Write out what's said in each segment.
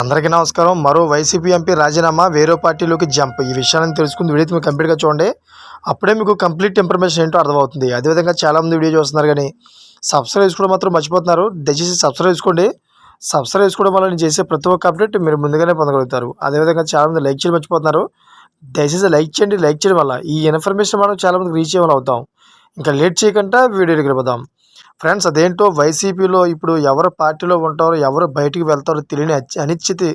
అందరికీ నమస్కారం. మరో వైసీపీ ఎంపీ రాజీనామా, వేరే పార్టీలోకి జంప్. ఈ విషయాన్ని తెలుసుకుని వీడియో మీరు కంప్లీట్గా చూడండి. అప్పుడే మీకు కంప్లీట్ ఇన్ఫర్మేషన్ ఏంటో అర్థమవుతుంది. అదేవిధంగా చాలామంది వీడియో చూస్తున్నారు కానీ సబ్స్క్రైబ్ చేసుకోవడం మాత్రం మర్చిపోతున్నారు. దయచేసి సబ్స్క్రైబ్ చేసుకోండి. సబ్స్క్రైబ్ చేసుకోవడం వల్ల నేను చేసే ప్రతి ఒక్క అప్డేట్ మీరు ముందుగానే పొందగలుగుతారు. అదేవిధంగా చాలామంది లైక్ చేయడం మర్చిపోతున్నారు. దయచేసి లైక్ చేయండి. లైక్ చేయడం వల్ల ఈ ఇన్ఫర్మేషన్ మనం చాలామందికి రీచ్ అయ్యేలా అవుతాం. ఇంకా లేట్ చేయకుండా వీడియోకి వెళ్ళిపోదాం. ఫ్రెండ్స్, అదేంటో వైసీపీలో ఇప్పుడు ఎవరు పార్టీలో ఉంటారో ఎవరు బయటికి వెళ్తారో తెలియని అనిశ్చితి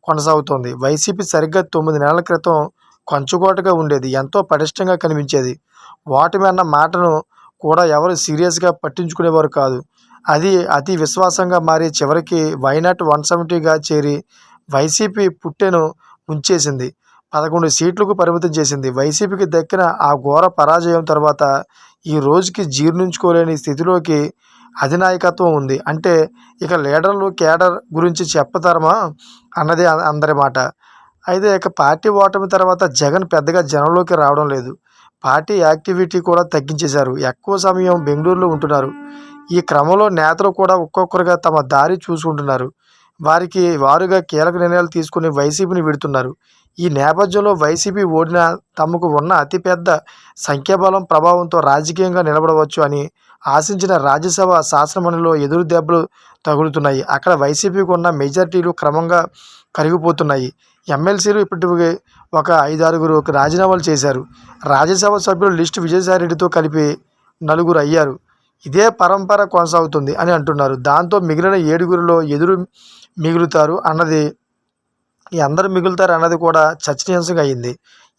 కొనసాగుతోంది. వైసీపీ సరిగ్గా 9 నెలల క్రితం కంచుకోటగా ఉండేది. ఎంతో పటిష్టంగా కనిపించేది. ఓటమి అన్న మాటను కూడా ఎవరు సీరియస్గా పట్టించుకునేవారు కాదు. అది అతి విశ్వాసంగా మారి చివరికి వైనాట్ 170గా చేరి వైసీపీ పుట్టెను ముంచేసింది. 11 సీట్లకు పరిమితం చేసింది. వైసీపీకి దక్కిన ఆ ఘోర పరాజయం తర్వాత ఈ రోజుకి జీర్ణించుకోలేని స్థితిలోకి అధినాయకత్వం ఉంది. అంటే ఇక లీడర్లు కేడర్ గురించి చెప్పతరమా అన్నది అందరి మాట. అయితే ఇక పార్టీ ఓటమి తర్వాత జగన్ పెద్దగా జనంలోకి రావడం లేదు. పార్టీ యాక్టివిటీ కూడా తగ్గించేశారు. ఎక్కువ సమయం బెంగళూరులో ఉంటున్నారు. ఈ క్రమంలో నేతలు కూడా ఒక్కొక్కరుగా తమ దారి చూసుకుంటున్నారు. వారికి వారుగా కీలక నిర్ణయాలు తీసుకుని వైసీపీని విడుతున్నారు. ఈ నేపథ్యంలో వైసీపీ ఓడినా తమకు ఉన్న అతిపెద్ద సంఖ్యాబలం ప్రభావంతో రాజకీయంగా నిలబడవచ్చు అని ఆశించిన రాజ్యసభ శాసనమండలిలో ఎదురు దెబ్బలు తగులుతున్నాయి. అక్కడ వైసీపీకి ఉన్న మెజార్టీలు క్రమంగా కరిగిపోతున్నాయి. ఎమ్మెల్సీలు ఇప్పటికి ఒక 5-6 రాజీనామాలు చేశారు. రాజ్యసభ సభ్యుల లిస్టు విజయసాయిరెడ్డితో కలిపి 4 అయ్యారు. ఇదే పరంపర కొనసాగుతుంది అని అంటున్నారు. దాంతో మిగిలిన 7గురిలో అందరూ మిగులుతారు అన్నది కూడా చర్చనీయాంశంగా అయింది.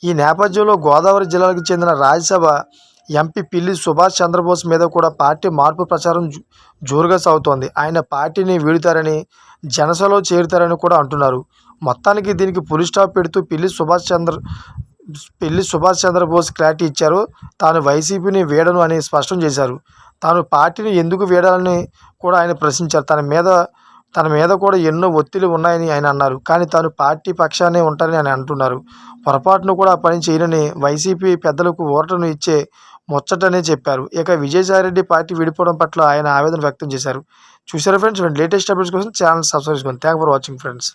ఈ నేపథ్యంలో గోదావరి జిల్లాలకు చెందిన రాజ్యసభ ఎంపీ పిల్లి సుభాష్ చంద్రబోస్ మీద కూడా పార్టీ మార్పు ప్రచారం జోరుగా సాగుతోంది. ఆయన పార్టీని వీడుతారని, జనసేనలో చేరుతారని కూడా అంటున్నారు. మొత్తానికి దీనికి పులి స్టాప్ పెడుతూ పిల్లి సుభాష్ చంద్రబోస్ క్లారిటీ ఇచ్చారు. తాను వైసీపీని వీడను అని స్పష్టం చేశారు. తాను పార్టీని ఎందుకు వీడాలని కూడా ఆయన ప్రశ్నించారు. తన మీద కూడా ఎన్నో ఒత్తిళ్లు ఉన్నాయని ఆయన అన్నారు. కానీ తాను పార్టీ పక్షానే ఉంటానని ఆయన అంటున్నారు. పొరపాటును కూడా ఆ పని చేయనని వైసీపీ పెద్దలకు ఊరటను ఇచ్చే ముచ్చటనే చెప్పారు. ఇక విజయసాయిరెడ్డి పార్టీ విడిపోవడం పట్ల ఆయన ఆవేదన వ్యక్తం చేశారు. చూసారా ఫ్రెండ్స్? లేటెస్ట్ అప్డేట్స్ కోసం ఛానల్ సబ్స్క్రైబ్ చేసుకోండి. Thank for watching friends.